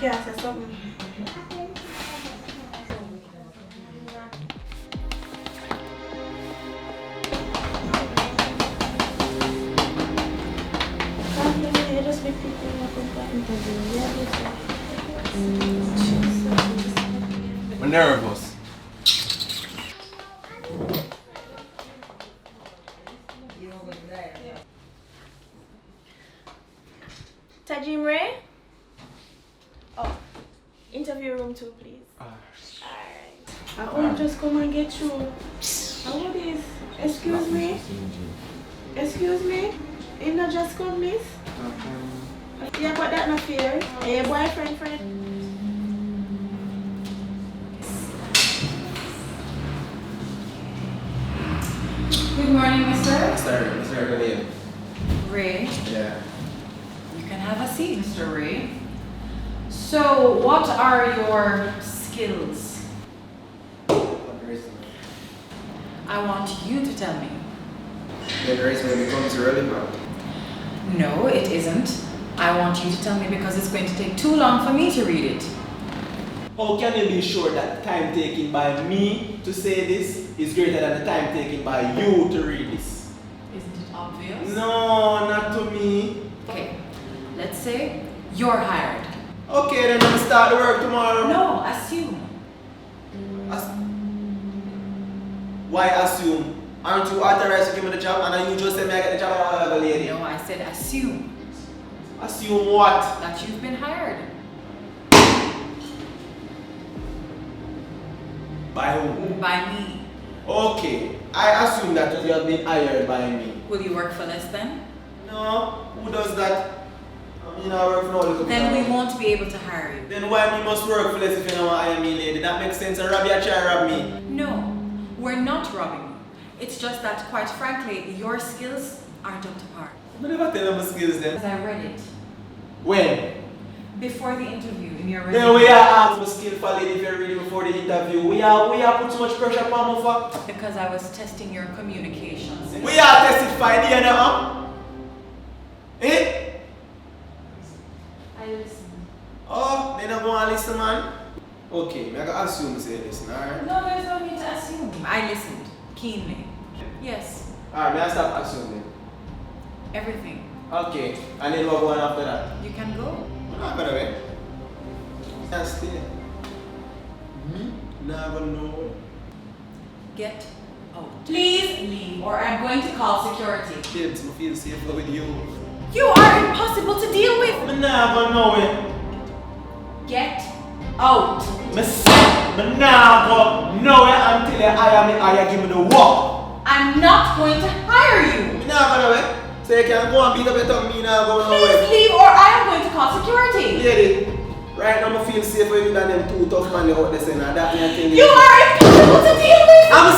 can't say something. You just be picking up in that interview. I'm nervous. Tajeemw? Oh, interview room 2, please. Alright. I only just come and get you. How about this? Excuse me? Excuse me? You not just come, miss? Yeah, but that's not fair. Hey, boyfriend, friend. Good morning, mister. Mr. William. Ray. Yeah. You can have a seat, Mr. Ray. So, what are your skills? I want you to tell me. The grace may become too early, man. No, it isn't. I want you to tell me because it's going to take too long for me to read it. How can you be sure that the time taken by me to say this is greater than the time taken by you to read this? Isn't it obvious? No, not to me. Okay, let's say you're hired. Okay, then I'm start the work tomorrow. No, assume. Why assume? Aren't you authorized to give me the job and then you just said me I get the job and I have a lady? No, I said assume Assume what? that you've been hired. By who? By me. Okay, I assume that you have been hired by me. Will you work for less then? No, who does that? I mean, I work for no little Then we company. won't be able to hire you. Then why me must work for less if you know I am me lady? That makes sense. And rob you, try rob me. No, we're not robbing you. It's just that, quite frankly, your skills aren't up to par. I never tell them my skills then. Because I read it When? before the interview in your Then we are asked my skill for lady if you're ready before the interview. We are put too much pressure upon me for. Because I was testing your communications. We are testified here now. Eh? I listened. Oh, then I go and listen, man. Okay, I can assume you say listen, alright? No, there's no need to assume. I listened keenly. Yes, Alright, may I stop assuming? everything. Okay, and then we'll go on after that. You can go. Nah, by the way. Can't stay. Me? Nah, but no. Get out. Please leave or I'm going to call security. Babes, I feel safer with you. You are impossible to deal with. Nah, but no way. Get out. Nah, but no way until I give me the work. I'm not going to hire you. Nah, by the way. So you can go and beat up your tongue, me now go Please nowhere. leave or I am going to call security. Lady, right now I feel safer with you than them two tough men out there saying that me thing. You are impossible to deal with. I'm